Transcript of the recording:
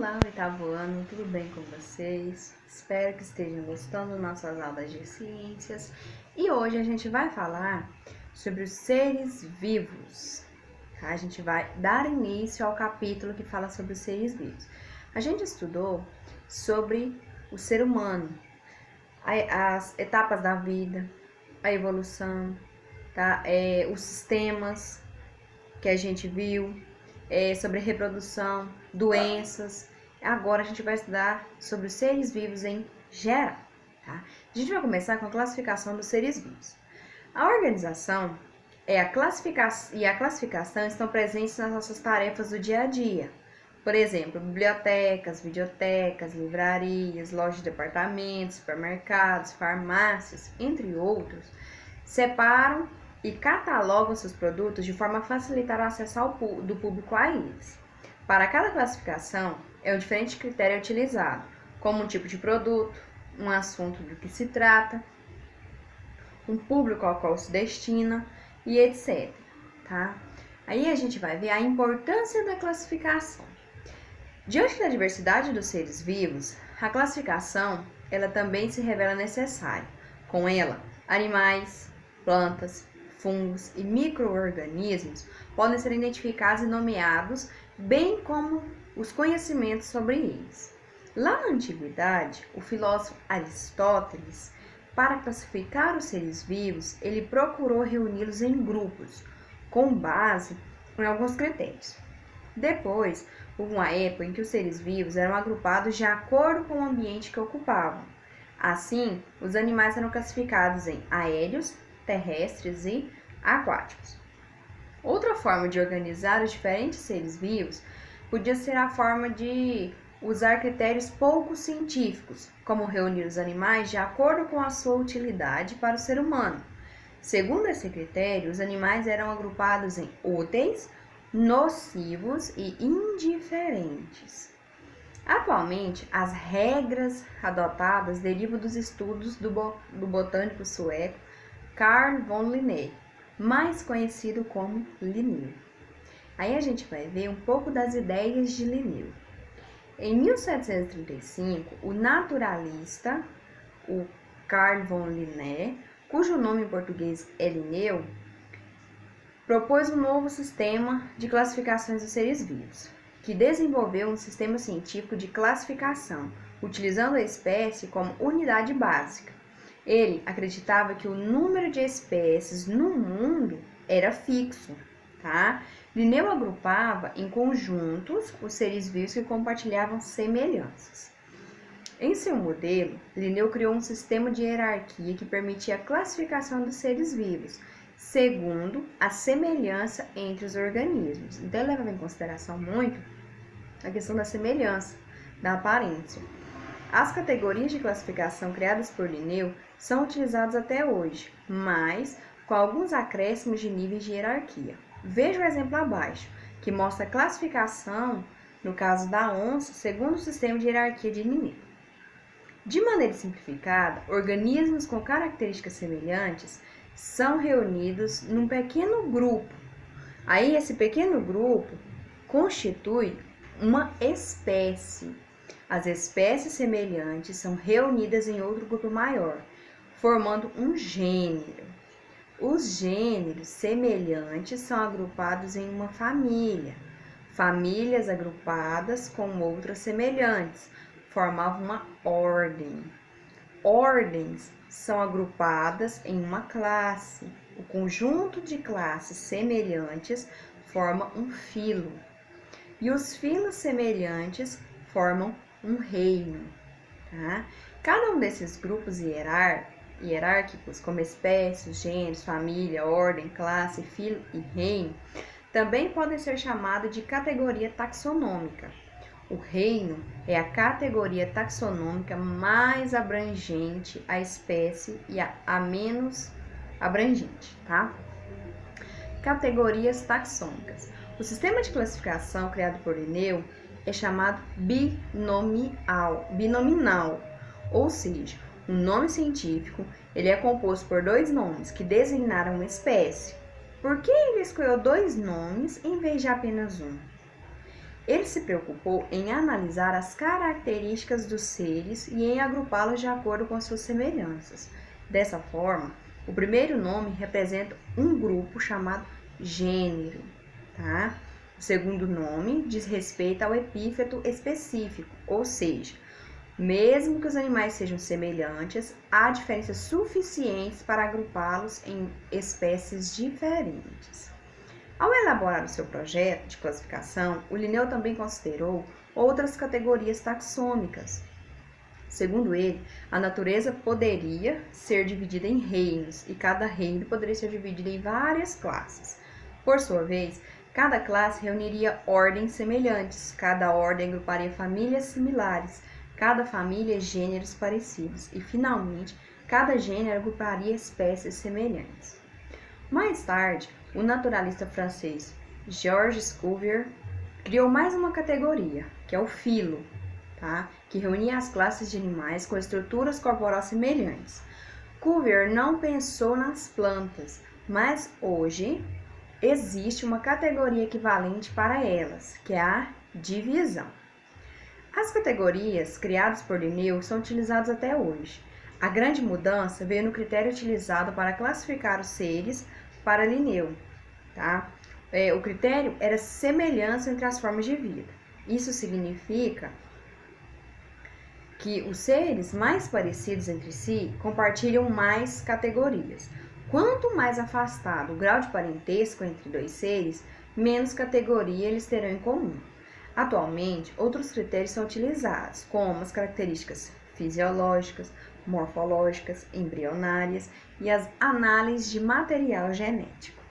Olá, oitavo ano, tudo bem com vocês? Espero que estejam gostando das nossas aulas de ciências. E hoje a gente vai falar sobre os seres vivos. Tá? A gente vai dar início ao capítulo que fala sobre os seres vivos. A gente estudou sobre o ser humano, as etapas da vida, a evolução, tá? Os sistemas que a gente viu, sobre reprodução, doenças. Agora a gente vai estudar sobre os seres vivos em geral. Tá? A gente vai começar com a classificação dos seres vivos. A organização e a classificação estão presentes nas nossas tarefas do dia a dia. Por exemplo, bibliotecas, videotecas, livrarias, lojas de departamentos, supermercados, farmácias, entre outros, separam e catalogam seus produtos de forma a facilitar o acesso do público a eles. Para cada classificação, um diferente critério utilizado, como um tipo de produto, um assunto do que se trata, um público ao qual se destina e etc. Tá? Aí a gente vai ver a importância da classificação. Diante da diversidade dos seres vivos, a classificação ela também se revela necessária. Com ela, animais, plantas, fungos e micro-organismos podem ser identificados e nomeados, bem como os conhecimentos sobre eles. Lá na antiguidade, o filósofo Aristóteles, para classificar os seres vivos, ele procurou reuni-los em grupos, com base em alguns critérios. Depois, houve uma época em que os seres vivos eram agrupados de acordo com o ambiente que ocupavam. Assim, os animais eram classificados em aéreos, terrestres e aquáticos. Outra forma de organizar os diferentes seres vivos podia ser a forma de usar critérios pouco científicos, como reunir os animais de acordo com a sua utilidade para o ser humano. Segundo esse critério, os animais eram agrupados em úteis, nocivos e indiferentes. Atualmente, as regras adotadas derivam dos estudos do botânico sueco Carl von Linné, mais conhecido como Linneu. Aí a gente vai ver um pouco das ideias de Linneu. Em 1735, o naturalista, o Carl von Linné, cujo nome em português é Linneu, propôs um novo sistema de classificações dos seres vivos, que desenvolveu um sistema científico de classificação, utilizando a espécie como unidade básica. Ele acreditava que o número de espécies no mundo era fixo, tá? Linneu agrupava em conjuntos os seres vivos que compartilhavam semelhanças. Em seu modelo, Linneu criou um sistema de hierarquia que permitia a classificação dos seres vivos, segundo a semelhança entre os organismos. Então, ele levava em consideração muito a questão da semelhança, da aparência. As categorias de classificação criadas por Linneu são utilizadas até hoje, mas com alguns acréscimos de níveis de hierarquia. Veja o exemplo abaixo, que mostra a classificação, no caso da onça, segundo o sistema de hierarquia de Linneu. De maneira simplificada, organismos com características semelhantes são reunidos num pequeno grupo. Aí, esse pequeno grupo constitui uma espécie. As espécies semelhantes são reunidas em outro grupo maior, formando um gênero. Os gêneros semelhantes são agrupados em uma família. Famílias agrupadas com outras semelhantes formavam uma ordem. Ordens são agrupadas em uma classe. O conjunto de classes semelhantes forma um filo. E os filos semelhantes formam um reino. Tá? Cada um desses grupos hierárquicos, como espécies, gêneros, família, ordem, classe, filo e reino, também podem ser chamados de categoria taxonômica. O reino é a categoria taxonômica mais abrangente à espécie e a menos abrangente, tá? Categorias taxônicas. O sistema de classificação criado por Linneu é chamado binominal, ou seja, um nome científico ele é composto por dois nomes que designaram uma espécie. Por que ele escolheu dois nomes em vez de apenas um? Ele se preocupou em analisar as características dos seres e em agrupá-los de acordo com suas semelhanças. Dessa forma, o primeiro nome representa um grupo chamado gênero, tá? O segundo nome diz respeito ao epíteto específico, ou seja, mesmo que os animais sejam semelhantes, há diferenças suficientes para agrupá-los em espécies diferentes. Ao elaborar o seu projeto de classificação, o Linneu também considerou outras categorias taxônicas. Segundo ele, a natureza poderia ser dividida em reinos e cada reino poderia ser dividido em várias classes. Por sua vez, cada classe reuniria ordens semelhantes, cada ordem agruparia famílias similares, cada família gêneros parecidos e, finalmente, cada gênero agruparia espécies semelhantes. Mais tarde, o naturalista francês Georges Cuvier criou mais uma categoria, que é o filo, tá? Que reunia as classes de animais com estruturas corporais semelhantes. Cuvier não pensou nas plantas, mas hoje existe uma categoria equivalente para elas, que é a divisão. As categorias criadas por Linneu são utilizadas até hoje. A grande mudança veio no critério utilizado para classificar os seres para Linneu, tá? O critério era semelhança entre as formas de vida. Isso significa que os seres mais parecidos entre si compartilham mais categorias. Quanto mais afastado o grau de parentesco entre dois seres, menos categoria eles terão em comum. Atualmente, outros critérios são utilizados, como as características fisiológicas, morfológicas, embrionárias e as análises de material genético.